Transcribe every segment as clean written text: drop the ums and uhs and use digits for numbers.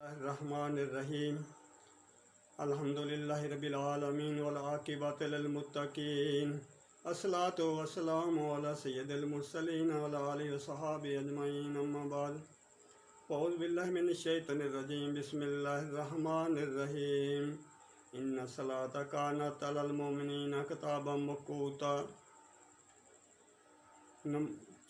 الرحمن الحمدللہ رب العالمین والعاقبۃ للمتقین الصلاۃ والسلام علی سید المرسلین وعلی آلہ وصحبہ اجمعین اما بعد اعوذ باللہ من الشیطان الرجیم بسم اللہ الرحمن الرحیم ان الصلاۃ کانت علی المؤمنین کتابا موقوتا۔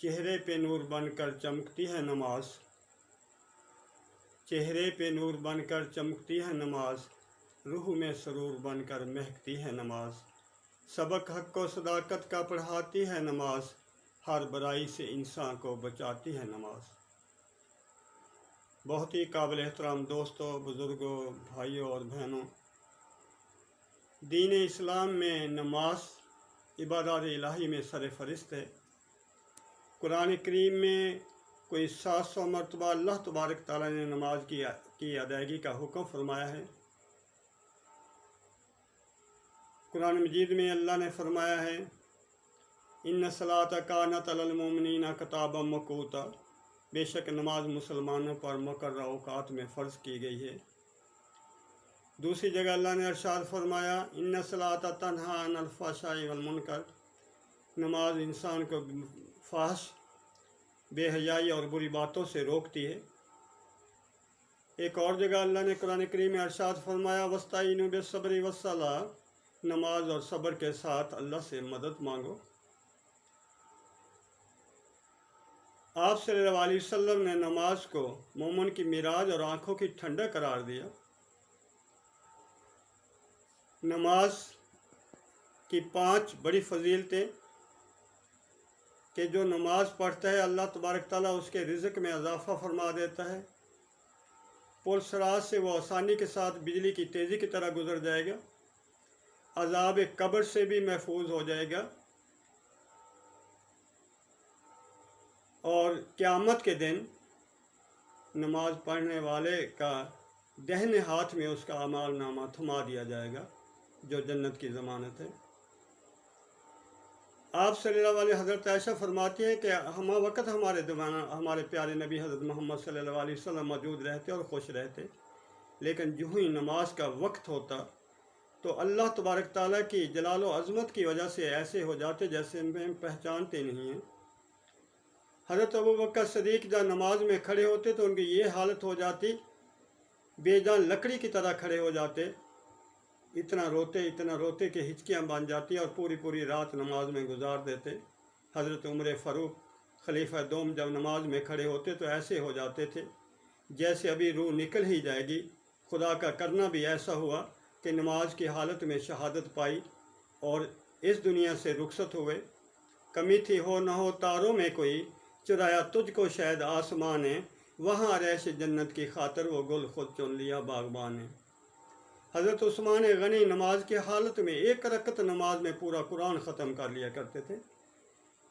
چہرے پہ نور بن کر چمکتی ہے نماز، چہرے پہ نور بن کر چمکتی ہے نماز، روح میں سرور بن کر مہکتی ہے نماز، سبق حق و صداقت کا پڑھاتی ہے نماز، ہر برائی سے انسان کو بچاتی ہے نماز۔ بہت ہی قابل احترام دوستوں، بزرگوں، بھائیوں اور بہنوں، دین اسلام میں نماز عبادات الہی میں سر فہرست ہے۔ قرآن کریم میں کوئی 700 مرتبہ اللہ تبارک تعالیٰ نے نماز کی ادائیگی کا حکم فرمایا ہے۔ قرآن مجید میں اللہ نے فرمایا ہے ان الصلاۃ کانت علی المؤمنین کتابا موقوتا، بے شک نماز مسلمانوں پر مقررہ اوقات میں فرض کی گئی ہے۔ دوسری جگہ اللہ نے ارشاد فرمایا ان الصلاۃ تنہی عن الفحشاء والمنکر، نماز انسان کو فحش، بے حیائی اور بری باتوں سے روکتی ہے۔ ایک اور جگہ اللہ نے قرآن کریم میں ارشاد فرمایا وَاسْتَعِینُوا بِالصَّبْرِ وَالصَّلَاةِ، نماز اور صبر کے ساتھ اللہ سے مدد مانگو۔ آپ صلی اللہ علیہ وسلم نے نماز کو مومن کی معراج اور آنکھوں کی ٹھنڈک قرار دیا۔ نماز کی 5 بڑی فضیلتیں کہ جو نماز پڑھتا ہے اللہ تبارک تعالیٰ اس کے رزق میں اضافہ فرما دیتا ہے، پل صراط سے وہ آسانی کے ساتھ بجلی کی تیزی کی طرح گزر جائے گا، عذاب قبر سے بھی محفوظ ہو جائے گا، اور قیامت کے دن نماز پڑھنے والے کا دہنے ہاتھ میں اس کا اعمال نامہ تھما دیا جائے گا جو جنت کی ضمانت ہے۔ آپ صلی اللہ علیہ حضرت عائشہ فرماتی ہیں کہ ہمہ وقت ہمارے پیارے نبی حضرت محمد صلی اللہ علیہ وسلم موجود رہتے اور خوش رہتے، لیکن جو ہی نماز کا وقت ہوتا تو اللہ تبارک تعالیٰ کی جلال و عظمت کی وجہ سے ایسے ہو جاتے جیسے ہم پہچانتے نہیں ہیں۔ حضرت ابوبکر صدیق جب نماز میں کھڑے ہوتے تو ان کی یہ حالت ہو جاتی، بے جان لکڑی کی طرح کھڑے ہو جاتے، اتنا روتے کہ ہچکیاں بن جاتی اور پوری رات نماز میں گزار دیتے۔ حضرت عمر فاروق خلیفہ دوم جب نماز میں کھڑے ہوتے تو ایسے ہو جاتے تھے جیسے ابھی روح نکل ہی جائے گی۔ خدا کا کرنا بھی ایسا ہوا کہ نماز کی حالت میں شہادت پائی اور اس دنیا سے رخصت ہوئے۔ کمی تھی ہو نہ ہو تاروں میں کوئی، چرایا تجھ کو شاید آسمان نے، وہاں ریش جنت کی خاطر وہ گل خود چن لیا باغبان نے۔ حضرت عثمان غنی نماز کی حالت میں 1 رکعت نماز میں پورا قرآن ختم کر لیا کرتے تھے۔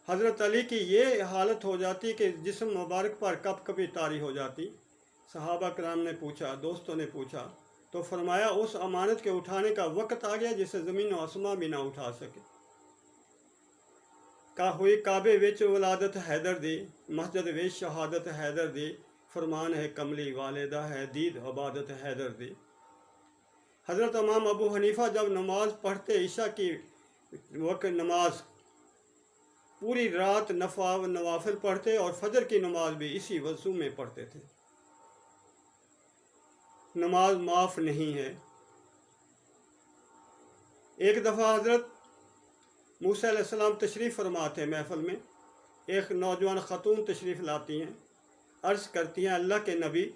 حضرت علی کی یہ حالت ہو جاتی کہ جسم مبارک پر کپ کپی طاری ہو جاتی۔ صحابہ کرام نے پوچھا، دوستوں نے پوچھا تو فرمایا اس امانت کے اٹھانے کا وقت آ گیا جسے زمین و آسمان بھی نہ اٹھا سکے۔ ہوئی کعبے وچ ولادت حیدر دی، مسجد وچ شہادت حیدر دی، فرمان ہے کملی والدہ ہے دید عبادت حیدر دی۔ حضرت امام ابو حنیفہ جب نماز پڑھتے عشاء کی وقت نماز پوری رات نوافل پڑھتے اور فجر کی نماز بھی اسی وضو میں پڑھتے تھے۔ نماز معاف نہیں ہے۔ ایک دفعہ حضرت موسیٰ علیہ السلام تشریف فرما تھے محفل میں، ایک نوجوان خاتون تشریف لاتی ہیں، عرض کرتی ہیں اللہ کے نبی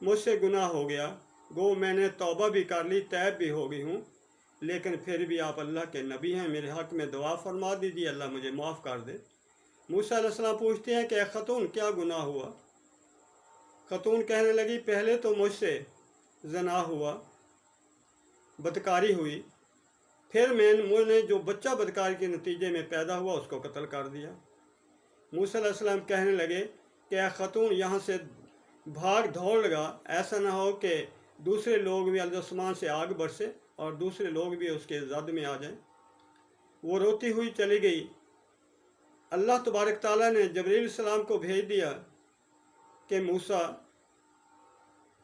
مجھ سے گناہ ہو گیا، گو میں نے توبہ بھی کر لی، تائب بھی ہو گئی ہوں، لیکن پھر بھی آپ اللہ کے نبی ہیں، میرے حق میں دعا فرما دیجیے اللہ مجھے معاف کر دے۔ موسیٰ علیہ السلام پوچھتے ہیں کہ اے خاتون کیا گناہ ہوا؟ خاتون کہنے لگی پہلے تو مجھ سے زنا ہوا، بدکاری ہوئی، پھر میں نے جو بچہ بدکاری کے نتیجے میں پیدا ہوا اس کو قتل کر دیا۔ موسیٰ علیہ السلام کہنے لگے کہ اے خاتون یہاں سے بھاگ دوڑ لگا، ایسا نہ ہو کہ دوسرے لوگ بھی آسمان سے آگ برسے اور دوسرے لوگ بھی اس کے زد میں آ جائیں۔ وہ روتی ہوئی چلی گئی۔ اللہ تبارک تعالیٰ نے جبرائیل السلام کو بھیج دیا کہ موسیٰ